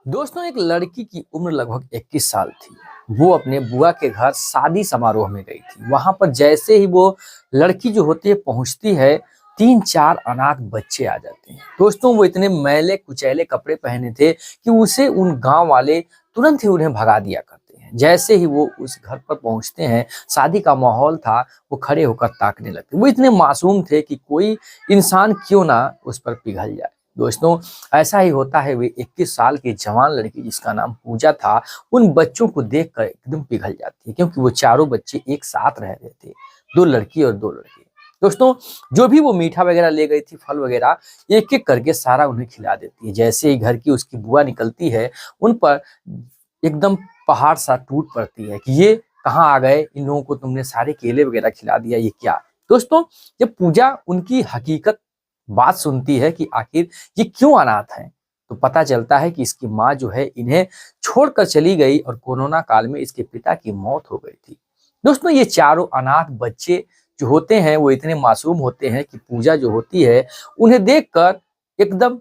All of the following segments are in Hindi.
दोस्तों, एक लड़की की उम्र लगभग 21 साल थी। वो अपने बुआ के घर शादी समारोह में गई थी। वहां पर जैसे ही वो लड़की जो होती है पहुंचती है, 3-4 अनाथ बच्चे आ जाते हैं। दोस्तों, वो इतने मैले कुचैले कपड़े पहने थे कि उसे उन गांव वाले तुरंत ही उन्हें भगा दिया करते हैं। जैसे ही वो उस घर पर पहुंचते हैं, शादी का माहौल था, वो खड़े होकर ताकने लगते। वो इतने मासूम थे कि कोई इंसान क्यों ना उस पर पिघल जाए। दोस्तों, ऐसा ही होता है। वे 21 साल की जवान लड़की जिसका नाम पूजा था, उन बच्चों को देखकर एकदम पिघल जाती है, क्योंकि वो चारों बच्चे एक साथ रह रहे थे, 2 लड़की और 2 लड़के। दोस्तों, जो भी वो मीठा वगैरह ले गई थी, फल वगैरह, एक एक करके सारा उन्हें खिला देती है। जैसे ही घर की उसकी बुआ निकलती है, उन पर एकदम पहाड़ सा टूट पड़ती है कि ये कहाँ आ गए, इन लोगों को तुमने सारे केले वगैरह खिला दिया, ये क्या। दोस्तों, जब पूजा उनकी हकीकत बात सुनती है कि आखिर ये क्यों अनाथ हैं, तो पता चलता है कि इसकी माँ जो है इन्हें छोड़कर चली गई और कोरोना काल में इसके पिता की मौत हो गई थी। दोस्तों, ये चारों अनाथ बच्चे जो होते हैं वो इतने मासूम होते हैं कि पूजा जो होती है उन्हें देखकर एकदम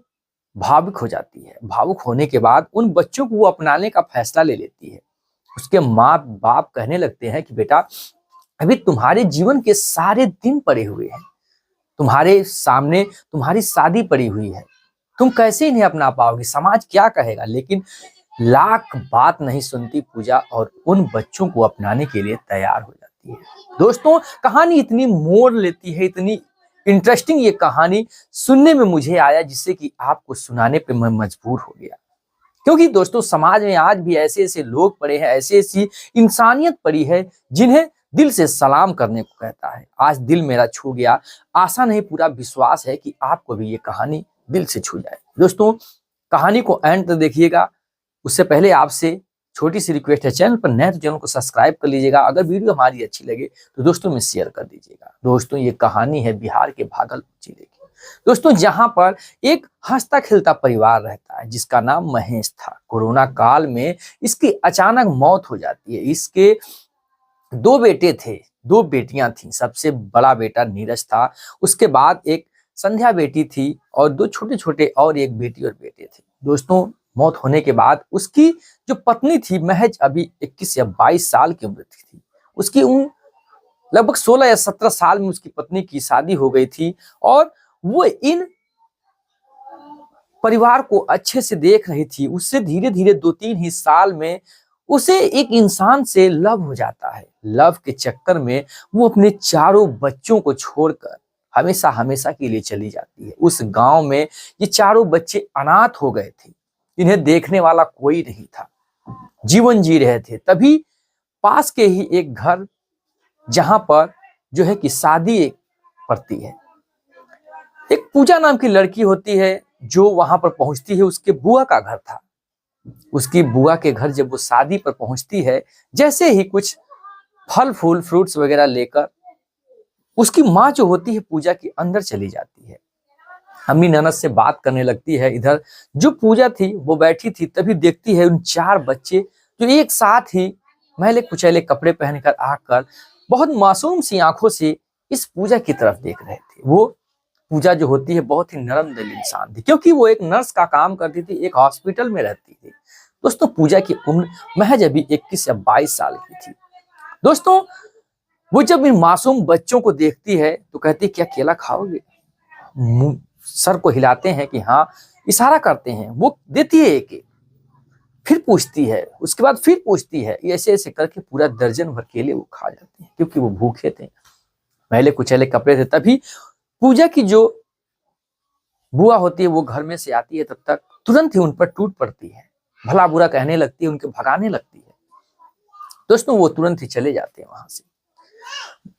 भावुक हो जाती है। भावुक होने के बाद उन बच्चों को वो अपनाने का फैसला ले लेती है। उसके माँ बाप कहने लगते हैं कि बेटा, अभी तुम्हारे जीवन के सारे दिन पड़े हुए हैं, तुम्हारे सामने तुम्हारी शादी पड़ी हुई है, तुम कैसे इन्हें अपना पाओगे, समाज क्या कहेगा। लेकिन लाख बात नहीं सुनती पूजा और उन बच्चों को अपनाने के लिए तैयार हो जाती है। दोस्तों, कहानी इतनी मोड़ लेती है, इतनी इंटरेस्टिंग ये कहानी सुनने में मुझे आया, जिससे कि आपको सुनाने पे मैं मजबूर हो गया। क्योंकि दोस्तों, समाज में आज भी ऐसे ऐसे लोग पड़े हैं, ऐसी ऐसी इंसानियत पड़ी है जिन्हें दिल से सलाम करने को कहता है। आज दिल मेरा छू गया। आशा नहीं, पूरा विश्वास है कि आपको भी ये कहानी दिल से छू जाए। दोस्तों, कहानी को एंड तक देखिएगा। उससे पहले आपसे छोटी सी रिक्वेस्ट है, चैनल पर नए तो चैनल को सब्सक्राइब कर लीजिएगा। अगर वीडियो हमारी अच्छी लगे तो दोस्तों में शेयर कर दीजिएगा। दोस्तों, ये कहानी है बिहार के भागलपुर जिले की। दोस्तों, जहां पर एक हंसता खेलता परिवार रहता है जिसका नाम महेश था। कोरोना काल में इसकी अचानक मौत हो जाती है। इसके 2 बेटे थे, 2 बेटियां थीं। सबसे बड़ा बेटा नीरज था, उसके बाद एक संध्या बेटी थी और 2 छोटे-छोटे और एक बेटी और बेटे थे। दोस्तों, मौत होने के बाद उसकी जो पत्नी थी, महज अभी 21 या 22 साल की उम्र थी। उसकी उम्र लगभग 16 या 17 साल में उसकी पत्नी की शादी हो गई थी और वो इन परिवार को अच्छे से देख रही थी। उससे धीरे-धीरे 2-3 ही साल में उसे एक इंसान से लव हो जाता है। लव के चक्कर में वो अपने चारों बच्चों को छोड़कर हमेशा हमेशा के लिए चली जाती है। उस गांव में ये चारों बच्चे अनाथ हो गए थे। इन्हें देखने वाला कोई नहीं था। जीवन जी रहे थे। तभी पास के ही एक घर, जहां पर जो है कि शादी एक पड़ती है। एक पूजा नाम की लड़की होती है जो वहां पर पहुंचती है। उसके बुआ का घर था। उसकी बुआ के घर जब वो शादी पर पहुंचती है, जैसे ही कुछ फल फूल फ्रूट्स वगैरह लेकर उसकी माँ जो होती है पूजा की अंदर चली जाती है। अम्मी ननद से बात करने लगती है। इधर जो पूजा थी वो बैठी थी, तभी देखती है उन 4 बच्चे जो एक साथ ही मैले कुचैले कपड़े पहनकर आकर बहुत मासूम सी आंखों से इस पूजा की तरफ देख रहे थे। वो पूजा जो होती है बहुत ही नरम दिल इंसान थी, क्योंकि वो एक नर्स का काम करती थी, एक हॉस्पिटल में रहती थी। दोस्तों, पूजा की उम्र महज अभी 21 या 22 साल की थी। दोस्तों, वो जब इन मासूम बच्चों को देखती है तो कहती है, क्या केला खाओगे? सर को हिलाते हैं कि हाँ, इशारा करते हैं। वो देती है एक, फिर पूछती है, उसके बाद फिर पूछती है। ऐसे ऐसे करके पूरा दर्जन भर केले वो खा जाते हैं, क्योंकि वो भूखे थे, मैले कुचैले कपड़े थे। तभी पूजा की जो बुआ होती है वो घर में से आती है। तब तक तुरंत ही उन पर टूट पड़ती है, भला बुरा कहने लगती है, उनके भगाने लगती है। दोस्तों, वो तुरंत ही चले जाते हैं वहां से।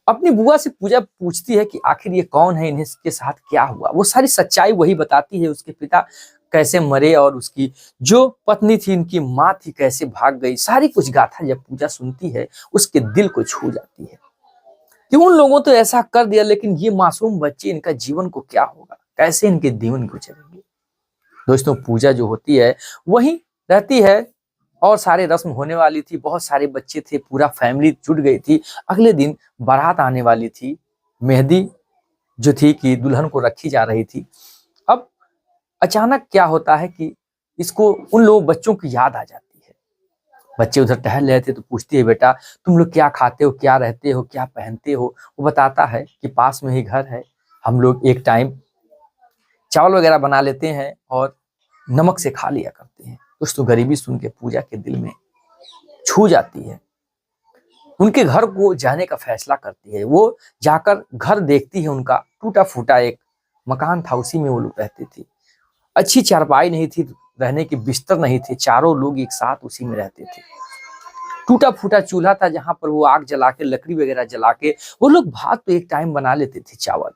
अपनी बुआ से पूजा पूछती है कि आखिर ये कौन है, इन्हें इसके साथ क्या हुआ। वो सारी सच्चाई वही बताती है। उसके पिता कैसे मरे और उसकी जो पत्नी थी, इनकी माँ थी, कैसे भाग गई। सारी कुछ गाथा जब पूजा सुनती है उसके दिल को छू जाती है कि उन लोगों तो ऐसा कर दिया, लेकिन ये मासूम बच्चे, इनका जीवन को क्या होगा, कैसे इनके जीवन गुजरेंगे। दोस्तों, पूजा जो होती है वही रहती है और सारे रस्म होने वाली थी। बहुत सारे बच्चे थे, पूरा फैमिली जुट गई थी। अगले दिन बारात आने वाली थी। मेहंदी जो थी कि दुल्हन को रखी जा रही थी। अब अचानक क्या होता है कि इसको उन लोगों बच्चों की याद आ जाती है। बच्चे उधर टहल रहे थे तो पूछती है, बेटा तुम लोग क्या खाते हो, क्या रहते हो, क्या पहनते हो। वो बताता है कि पास में ही घर है, हम लोग एक टाइम चावल वगैरह बना लेते हैं और नमक से खा लिया करते हैं। दोस्तों गरीबी सुन के पूजा के दिल में छू जाती है, उनके घर को जाने का फैसला करती है। वो जाकर घर देखती है, उनका टूटा फूटा एक मकान था, उसी में वो लोग रहती थी। अच्छी चारपाई नहीं थी, रहने की बिस्तर नहीं थे, चारों लोग एक साथ उसी में रहते थे। टूटा फूटा चूल्हा था जहां पर वो आग जला के, लकड़ी वगैरह जला के वो लोग भात तो एक टाइम बना लेते थे चावल,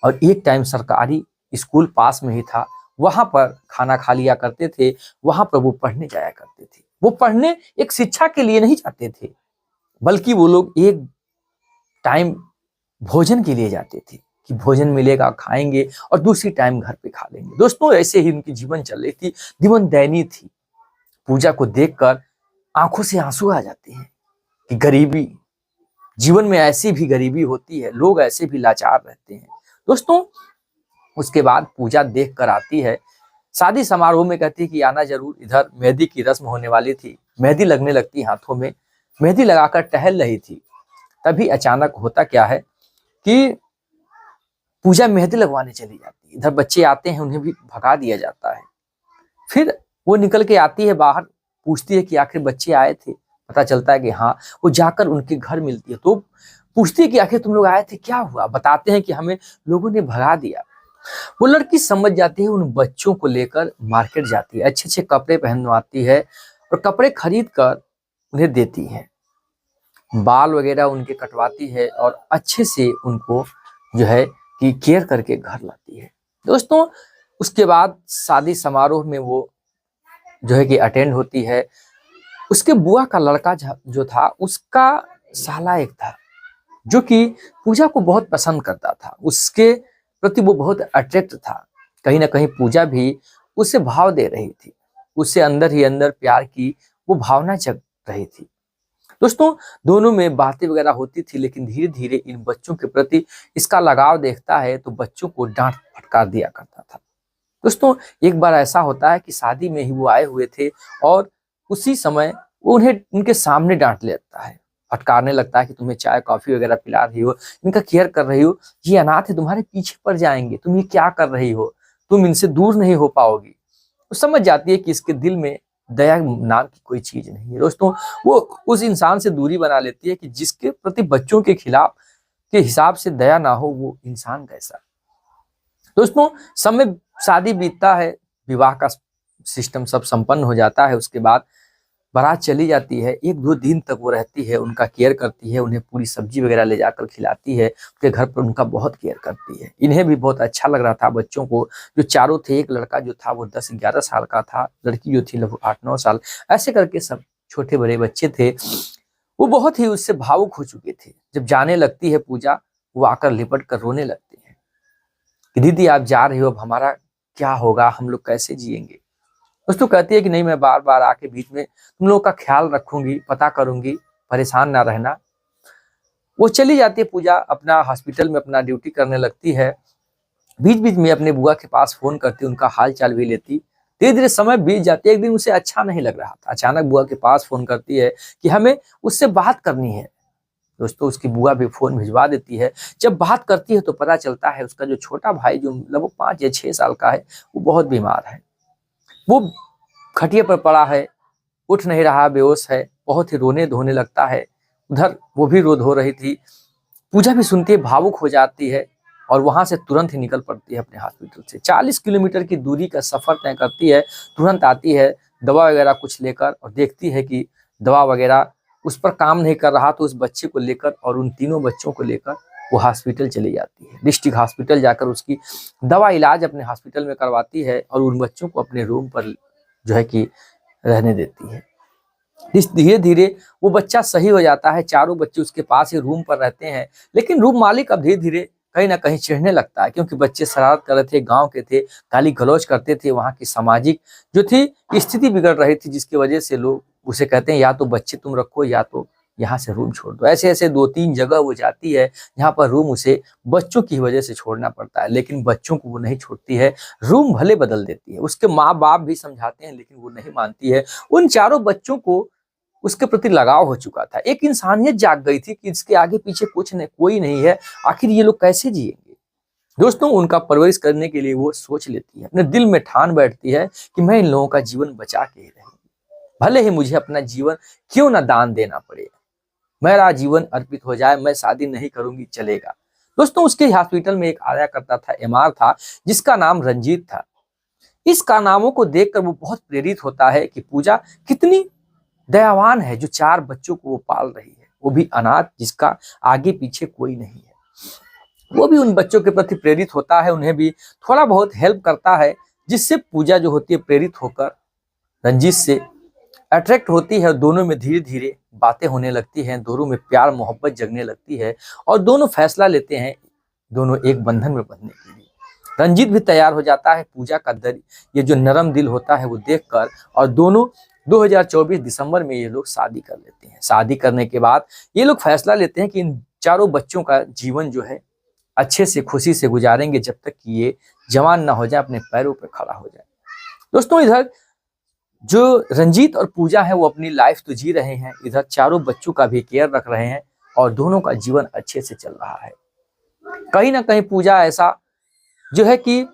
और एक टाइम सरकारी स्कूल पास में ही था, वहां पर खाना खा लिया करते थे। वहां पर वो पढ़ने जाया करते थे। वो पढ़ने एक शिक्षा के लिए नहीं जाते थे, बल्कि वो लोग एक टाइम भोजन के लिए जाते थे कि भोजन मिलेगा खाएंगे और दूसरी टाइम घर पे खा लेंगे। दोस्तों ऐसे ही उनकी जीवन चल रही थी, जीवन दयनीय थी। पूजा को देखकर आंखों से आंसू आ जाते हैं कि गरीबी, जीवन में ऐसी भी गरीबी होती है, लोग ऐसे भी लाचार रहते हैं। दोस्तों उसके बाद पूजा देख कर आती है, शादी समारोह में कहती है कि आना जरूर। इधर मेहंदी की रस्म होने वाली थी, मेहंदी लगने लगती हाथों में, मेहंदी लगाकर टहल रही थी। तभी अचानक होता क्या है कि पूजा मेहंदी लगवाने चली जाती है। इधर बच्चे आते हैं, उन्हें भी भगा दिया जाता है। फिर वो निकल के आती है बाहर, पूछती है कि आखिर बच्चे आए थे। पता चलता है कि हाँ। वो जाकर उनके घर मिलती है तो पूछती है कि आखिर तुम लोग आए थे, क्या हुआ। बताते हैं कि हमें लोगों ने भगा दिया। वो लड़की समझ जाती है, उन बच्चों को लेकर मार्केट जाती है, अच्छे अच्छे कपड़े पहनवाती है और कपड़े खरीद कर उन्हें देती है, बाल वगैरह उनके कटवाती है और अच्छे से उनको जो है कि केयर करके घर लाती है। दोस्तों उसके बाद शादी समारोह में वो जो है कि अटेंड होती है। उसके बुआ का लड़का जो था, उसका साला एक था जो कि पूजा को बहुत पसंद करता था, उसके प्रति वो बहुत अट्रैक्ट था। कहीं ना कहीं पूजा भी उसे भाव दे रही थी, उससे अंदर ही अंदर प्यार की वो भावना जग रही थी। दोस्तों दोनों में बातें वगैरह होती थी, लेकिन धीरे धीरे इन बच्चों के प्रति इसका लगाव देखता है तो बच्चों को डांट फटकार दिया करता था। दोस्तों एक बार ऐसा होता है कि शादी में ही वो आए हुए थे और उसी समय वो उन्हें उनके सामने डांट लेता है, फटकारने लगता है कि तुम्हें चाय कॉफी वगैरह पिला रही हो, इनका केयर कर रही हो, ये अनाथ है, तुम्हारे पीछे पड़ जाएंगे, तुम ये क्या कर रही हो, तुम इनसे दूर नहीं हो पाओगी। वो समझ जाती है कि इसके दिल में दया नाम की कोई चीज नहीं है। दोस्तों वो उस इंसान से दूरी बना लेती है कि जिसके प्रति बच्चों के खिलाफ के हिसाब से दया ना हो, वो इंसान कैसा। दोस्तों समय शादी बीतता है, विवाह का सिस्टम सब संपन्न हो जाता है। उसके बाद बारात चली जाती है, 1-2 दिन तक वो रहती है, उनका केयर करती है, उन्हें पूरी सब्जी वगैरह ले जाकर खिलाती है, उनके घर पर उनका बहुत केयर करती है। इन्हें भी बहुत अच्छा लग रहा था बच्चों को, जो चारों थे। एक लड़का जो था वो 10-11 साल का था, लड़की जो थी लगभग 8-9 साल, ऐसे करके सब छोटे बड़े बच्चे थे। वो बहुत ही उससे भावुक हो चुके थे। जब जाने लगती है पूजा, वो आकर लिपट कर रोने लगते हैं कि दीदी आप जा रही हो, अब हमारा क्या होगा, हम लोग कैसे जिएंगे। दोस्तों कहती है कि नहीं, मैं बार बार आके बीच में तुम लोगों का ख्याल रखूंगी, पता करूंगी, परेशान ना रहना। वो चली जाती है पूजा, अपना हॉस्पिटल में अपना ड्यूटी करने लगती है। बीच बीच में अपने बुआ के पास फोन करती, उनका हाल चाल भी लेती। धीरे धीरे समय बीत जाती है। एक दिन उसे अच्छा नहीं लग रहा था, अचानक बुआ के पास फोन करती है कि हमें उससे बात करनी है। दोस्तों उसकी बुआ भी फोन भिजवा देती है। जब बात करती है तो पता चलता है उसका जो छोटा भाई, जो लगभग 5 या 6 साल का है, वो बहुत बीमार है। वो खटिया पर पड़ा है, उठ नहीं रहा, बेहोश है, बहुत ही रोने धोने लगता है। उधर वो भी रो धो रही थी। पूजा भी सुनती है, भावुक हो जाती है और वहां से तुरंत ही निकल पड़ती है अपने हॉस्पिटल से। 40 किलोमीटर की दूरी का सफर तय करती है, तुरंत आती है दवा वगैरह कुछ लेकर और देखती है कि दवा वगैरह उस पर काम नहीं कर रहा, तो उस बच्चे को लेकर और उन तीनों बच्चों को लेकर वो हॉस्पिटल चली जाती है। डिस्ट्रिक्ट हॉस्पिटल जाकर उसकी दवा इलाज अपने हॉस्पिटल में करवाती है और उन बच्चों को अपने रूम पर जो है कि रहने देती है। धीरे धीरे वो बच्चा सही हो जाता है, चारों बच्चे उसके पास ही रूम पर रहते हैं। लेकिन रूम मालिक अब धीरे धीरे कहीं ना कहीं चिढ़ने लगता है, क्योंकि बच्चे शरारत कर रहे थे, गांव के थे, गाली गलौज करते थे, वहां की सामाजिक जो थी स्थिति बिगड़ रही थी, जिसकी वजह से लोग उसे कहते हैं या तो बच्चे तुम रखो या तो यहाँ से रूम छोड़ दो। ऐसे ऐसे 2-3 जगह वो जाती है जहाँ पर रूम उसे बच्चों की वजह से छोड़ना पड़ता है, लेकिन बच्चों को वो नहीं छोड़ती है, रूम भले बदल देती है। उसके माँ बाप भी समझाते हैं लेकिन वो नहीं मानती है। उन चारों बच्चों को उसके प्रति लगाव हो चुका था, एक इंसानियत जाग गई थी कि इसके आगे पीछे कुछ नहीं, कोई नहीं है, आखिर ये लोग कैसे जिएंगे। दोस्तों, उनका परवरिश करने के लिए वो सोच लेती है, अपने दिल में ठान बैठती है कि मैं इन लोगों का जीवन बचा के ही रहूंगी, भले ही मुझे अपना जीवन क्यों ना दान देना पड़े, मेरा जीवन अर्पित हो जाए, मैं शादी नहीं करूंगी चलेगा। दोस्तों, उसके हॉस्पिटल में एक आया करता था, एमआर था, जिसका नाम रंजीत था। इस कारनामों को देखकर वो बहुत प्रेरित होता है कि पूजा कितनी दयावान है, जो 4 बच्चों को वो पाल रही है, वो भी अनाथ, जिसका आगे पीछे कोई नहीं है। वो भी उन बच्चों के प्रति प्रेरित होता है, उन्हें भी थोड़ा बहुत हेल्प करता है, जिससे पूजा जो होती है प्रेरित होकर रंजीत से अट्रैक्ट होती है और दोनों में धीरे धीरे बातें होने लगती हैं, दोनों में प्यार मोहब्बत जगने लगती है और दोनों फैसला लेते हैं दोनों एक बंधन में बंधने के लिए। रंजीत भी तैयार हो जाता है पूजा का ये जो नरम दिल होता है वो देखकर, और दोनों 2024 दिसंबर में ये लोग शादी कर लेते हैं। शादी करने के बाद ये लोग फैसला लेते हैं कि इन चारों बच्चों का जीवन जो है अच्छे से खुशी से गुजारेंगे जब तक कि ये जवान ना हो जाए, अपने पैरों पर खड़ा हो जाए। दोस्तों, इधर जो रंजीत और पूजा है वो अपनी लाइफ तो जी रहे हैं, इधर चारों बच्चों का भी केयर रख रहे हैं और दोनों का जीवन अच्छे से चल रहा है। कहीं ना कहीं पूजा ऐसा जो है कि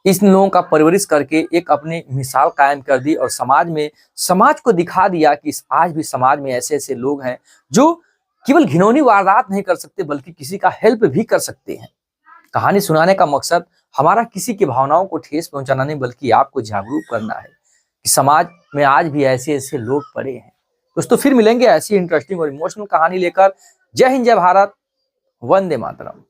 इस लोगों का परवरिश करके एक अपनी मिसाल कायम कर दी और समाज को दिखा दिया कि आज भी समाज में ऐसे ऐसे लोग हैं जो केवल घिनौनी वारदात नहीं कर सकते बल्कि किसी का हेल्प भी कर सकते हैं। कहानी सुनाने का मकसद हमारा किसी की भावनाओं को ठेस पहुंचाना नहीं, बल्कि आपको जागरूक करना है कि समाज में आज भी ऐसे ऐसे लोग पड़े हैं। दोस्तों, फिर मिलेंगे ऐसी इंटरेस्टिंग और इमोशनल कहानी लेकर। जय हिंद, जय भारत, वंदे मातरम।